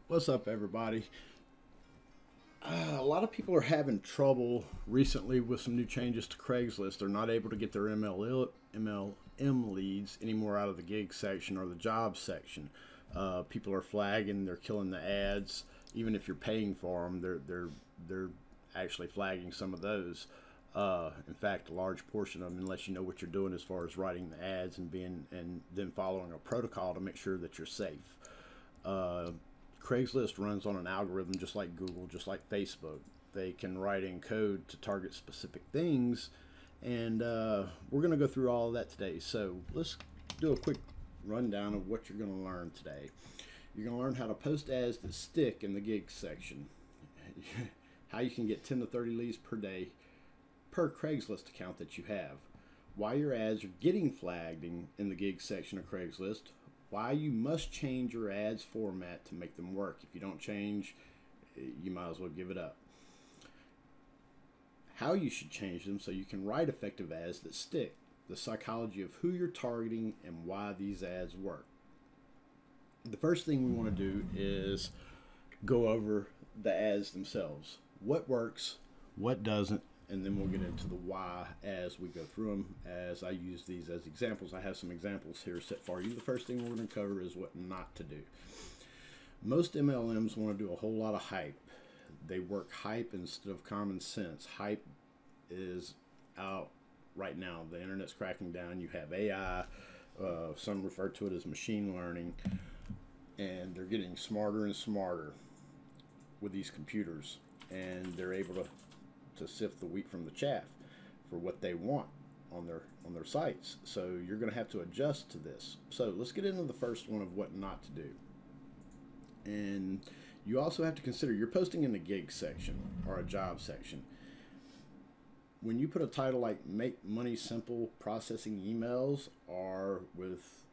What's up, everybody? A lot of people are having trouble recently with some new changes to Craigslist. They're not able to get their MLM leads anymore out of the gig section or the job section. People are flagging, they're killing the ads. Even if you're paying for them, they're actually flagging some of those. In fact, a large portion of them, unless you know what you're doing as far as writing the ads and then following a protocol to make sure that you're safe. Craigslist runs on an algorithm just like Google, just like Facebook. They can write in code to target specific things, and we're going to go through all of that today. So let's do a quick rundown of what you're going to learn today. You're going to learn how to post ads that stick in the gig section, how you can get 10 to 30 leads per day per Craigslist account that you have, why your ads are getting flagged in the gig section of Craigslist, why you must change your ads format to make them work. If you don't change, you might as well give it up. How you should change them so you can write effective ads that stick. The psychology of who you're targeting and why these ads work. The first thing we want to do is go over the ads themselves. What works, what doesn't, and then we'll get into the why as we go through them. As I use these as examples, I have some examples here set for you. The first thing we're going to cover is what not to do. Most MLMs want to do a whole lot of hype. They work hype instead of common sense. Hype is out right now. The internet's cracking down. You have AI, some refer to it as machine learning, and they're getting smarter and smarter with these computers, and they're able to sift the wheat from the chaff for what they want on their sites. So you're going to have to adjust to this. So let's get into the first one of what not to do. And you also have to consider you're posting in the gig section or a job section. When you put a title like "Make Money Simple Processing Emails," or with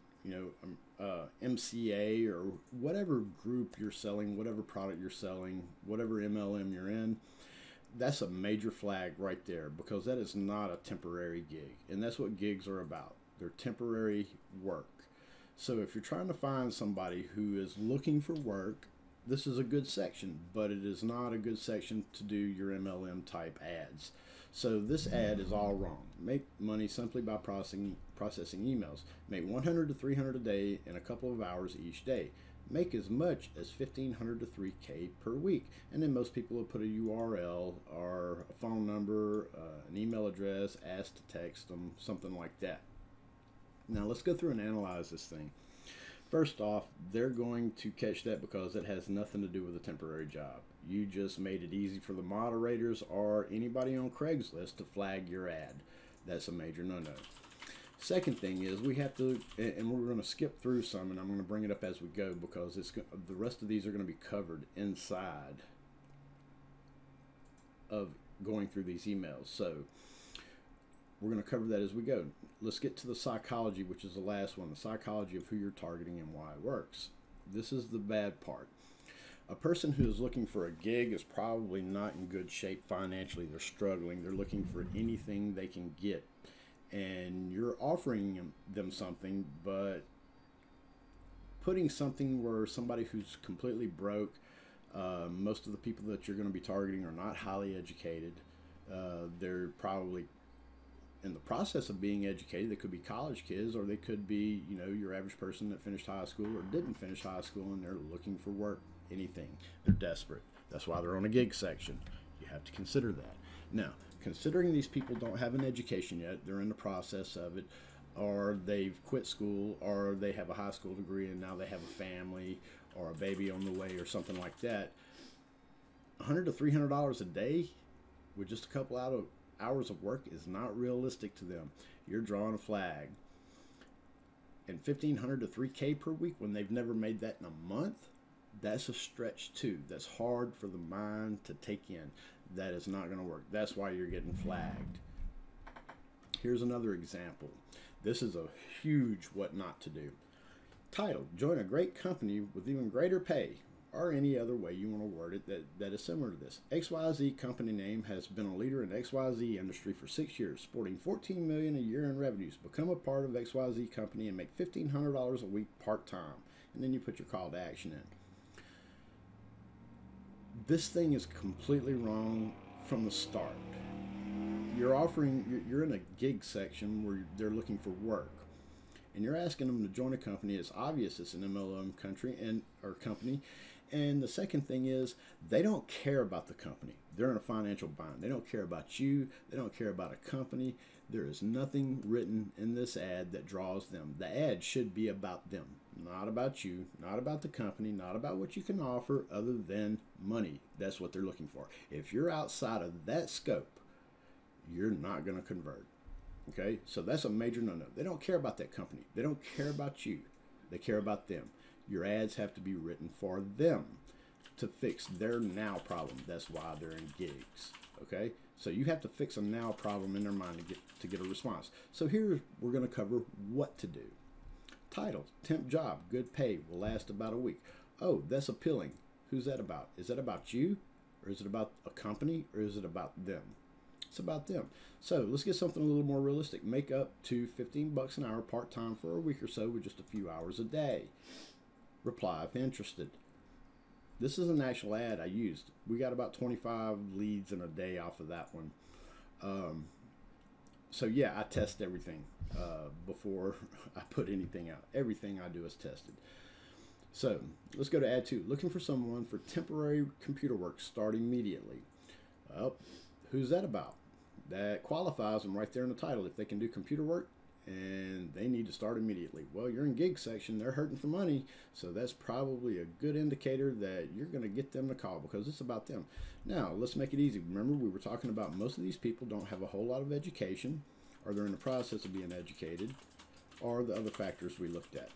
MCA or whatever group you're selling, whatever product you're selling, whatever MLM you're in, that's a major flag right there, because that is not a temporary gig, and that's what gigs are about. They're temporary work. So if you're trying to find somebody who is looking for work, this is a good section, but it is not a good section to do your MLM type ads. So this ad is all wrong. Make money simply by processing emails. Make 100 to 300 a day in a couple of hours each day. Make as much as 1,500 to 3K per week. And then most people will put a URL or a phone number, an email address, ask to text them, something like that. Now let's go through and analyze this thing. First off, they're going to catch that because it has nothing to do with a temporary job. You just made it easy for the moderators or anybody on Craigslist to flag your ad. That's a major no-no. Second thing is we have to, and we're going to skip through some, and I'm going to bring it up as we go because the rest of these are going to be covered inside of going through these emails. So we're going to cover that as we go. Let's get to the psychology, which is the last one, the psychology of who you're targeting and why it works. This is the bad part. A person who is looking for a gig is probably not in good shape financially. They're struggling. They're looking for anything they can get. And you're offering them something, but putting something where somebody who's completely broke, most of the people that you're going to be targeting are not highly educated. They're probably in the process of being educated. They could be college kids, or they could be, your average person that finished high school or didn't finish high school, and they're looking for work, anything. They're desperate. That's why they're on a gig section. You have to consider that. Now, considering these people don't have an education yet, they're in the process of it, or they've quit school, or they have a high school degree and now they have a family or a baby on the way or something like that, $100 to $300 a day with just a couple hours of work is not realistic to them. You're drawing a flag. And 1,500 to 3K per week when they've never made that in a month, that's a stretch too. That's hard for the mind to take in. That is not going to work. That's why you're getting flagged. Here's another example. This is a huge what not to do. Title: join a great company with even greater pay, or any other way you want to word it that is similar to this. XYZ company name has been a leader in XYZ industry for 6 years, sporting $14 million a year in revenues. Become a part of XYZ company and make $1,500 a week part-time. And then you put your call to action in. This thing is completely wrong from the start. You're in a gig section where they're looking for work, and you're asking them to join a company. It's obvious it's an MLM company. And the second thing is, they don't care about the company. They're in a financial bind. They don't care about you. They don't care about a company. There is nothing written in this ad that draws them. The ad should be about them, not about you, not about the company, not about what you can offer other than money. That's what they're looking for. If you're outside of that scope, you're not going to convert. Okay? So that's a major no-no. They don't care about that company. They don't care about you. They care about them. Your ads have to be written for them to fix their now problem. That's why they're in gigs. Okay? So you have to fix a now problem in their mind to get a response. So here we're going to cover what to do. Title, temp job, good pay, will last about a week. Oh, that's appealing. Who's that about? Is that about you? Or is it about a company? Or is it about them? It's about them. So let's get something a little more realistic. Make up to $15 an hour part-time for a week or so with just a few hours a day. Reply if interested. This is an actual ad I used. We got about 25 leads in a day off of that one. So yeah, I test everything before I put anything out. Everything I do is tested. So let's go to ad 2. Looking for someone for temporary computer work. Start immediately. Well, who's that about? That qualifies them right there in the title. If they can do computer work and they need to start immediately. Well, you're in gig section. They're hurting for money. So that's probably a good indicator that you're going to get them to call because it's about them. Now, let's make it easy. Remember, we were talking about most of these people don't have a whole lot of education, or they're in the process of being educated, or the other factors we looked at.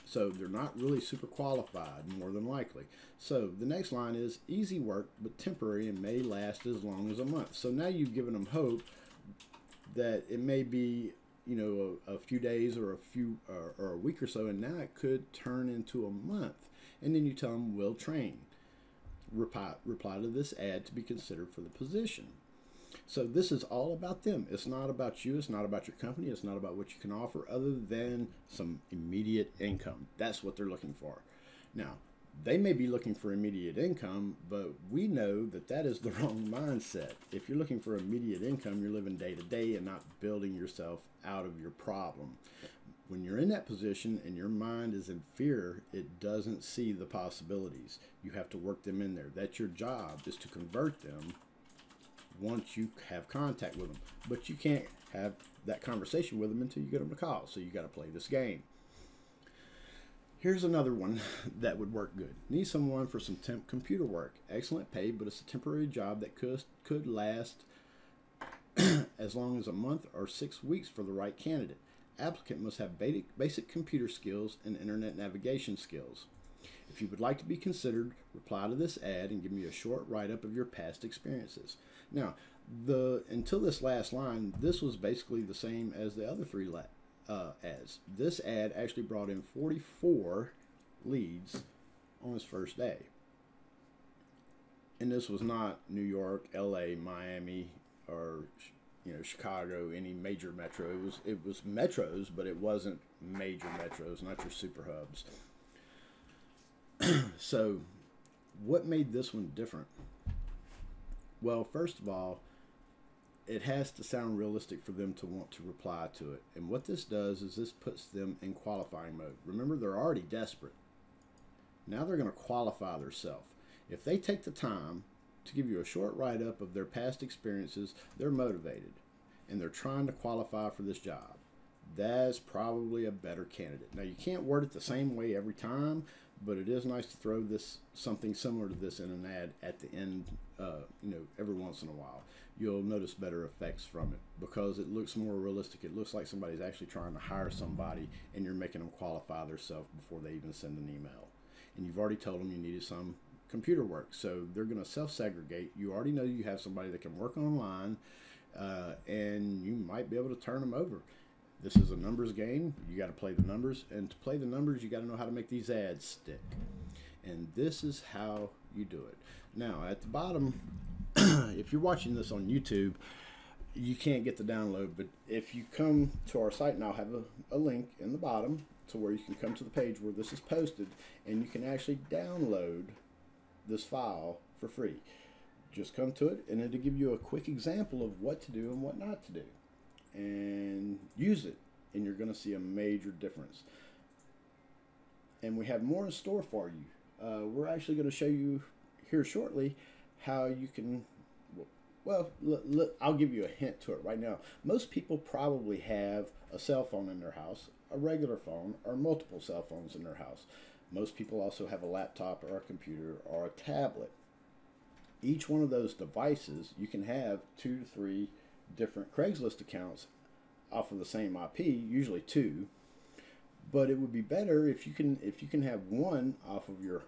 So they're not really super qualified, more than likely. So the next line is easy work, but temporary and may last as long as a month. So now you've given them hope that it may be, you know, a few days or a week or so, and now it could turn into a month. And then you tell them we'll train. Reply to this ad to be considered for the position. So this is all about them. It's not about you. It's not about your company. It's not about what you can offer other than some immediate income. That's what they're looking for. Now, they may be looking for immediate income, but we know that that is the wrong mindset. If you're looking for immediate income, you're living day to day and not building yourself out of your problem. When you're in that position and your mind is in fear, it doesn't see the possibilities. You have to work them in there. That's your job, is to convert them once you have contact with them. But you can't have that conversation with them until you get them to call. So you got to play this game. Here's another one that would work good. Need someone for some temp computer work. Excellent pay, but it's a temporary job that could last as long as a month or 6 weeks for the right candidate. Applicant must have basic computer skills and internet navigation skills. If you would like to be considered, reply to this ad and give me a short write-up of your past experiences. Now, until this last line, this was basically the same as the other three ads. This ad actually brought in 44 leads on its first day. And this was not New York, LA, Miami, or Chicago, any major metro. It was metros, but it wasn't major metros, not your super hubs. So what made this one different? Well, first of all, it has to sound realistic for them to want to reply to it. And what this does is this puts them in qualifying mode. Remember, they're already desperate. Now they're going to qualify themselves. If they take the time to give you a short write-up of their past experiences, they're motivated and they're trying to qualify for this job. That's probably a better candidate. Now, you can't word it the same way every time, but it is nice to throw something similar to this in an ad at the end, every once in a while. You'll notice better effects from it because it looks more realistic. It looks like somebody's actually trying to hire somebody and you're making them qualify themselves before they even send an email. And you've already told them you needed some computer work, so they're going to self-segregate. You already know you have somebody that can work online, and you might be able to turn them over. This is a numbers game. You got to play the numbers, and to play the numbers, you got to know how to make these ads stick. And this is how you do it. Now, at the bottom, if you're watching this on YouTube, you can't get the download, but if you come to our site, and I'll have a link in the bottom to where you can come to the page where this is posted, and you can actually download this file for free. Just come to it, and it'll give you a quick example of what to do and what not to do. And use it, and you're going to see a major difference. And we have more in store for you. We're actually going to show you here shortly how you can, well, I'll give you a hint to it right now. Most people probably have a cell phone in their house, a regular phone, or multiple cell phones in their house. Most people also have a laptop or a computer or a tablet. Each one of those devices, you can have 2 to 3 different Craigslist accounts off of the same IP, usually 2. But it would be better if you can have one off of your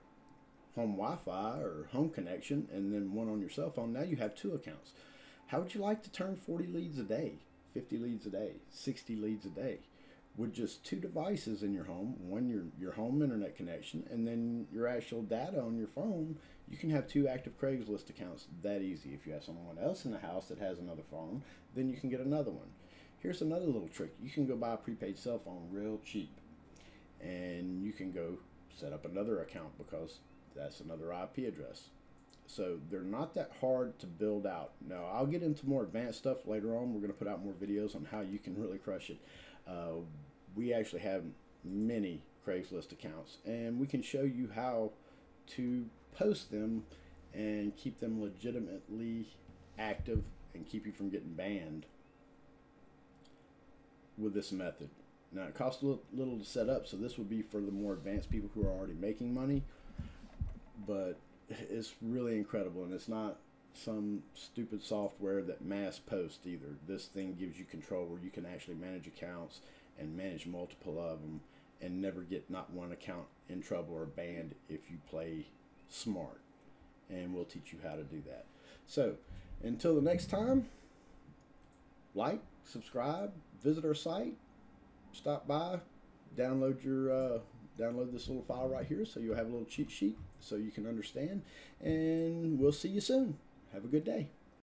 home Wi-Fi or home connection, and then one on your cell phone. Now you have 2 accounts. How would you like to turn 40 leads a day, 50 leads a day, 60 leads a day with just 2 devices in your home? One, your home internet connection, and then your actual data on your phone. You can have 2 active Craigslist accounts that easy. If you have someone else in the house that has another phone, then you can get another one. Here's another little trick. You can go buy a prepaid cell phone real cheap, and you can go set up another account because that's another IP address. So they're not that hard to build out. Now, I'll get into more advanced stuff later on. We're going to put out more videos on how you can really crush it. We actually have many Craigslist accounts, and we can show you how to post them and keep them legitimately active and keep you from getting banned with this method. Now, it costs a little to set up, so this would be for the more advanced people who are already making money, but it's really incredible, and it's not some stupid software that mass posts either. This thing gives you control where you can actually manage accounts and manage multiple of them and never get not one account in trouble or banned if you play smart. And we'll teach you how to do that. So until the next time, like, subscribe, visit our site, stop by, download this little file right here so you'll have a little cheat sheet so you can understand, and we'll see you soon. Have a good day.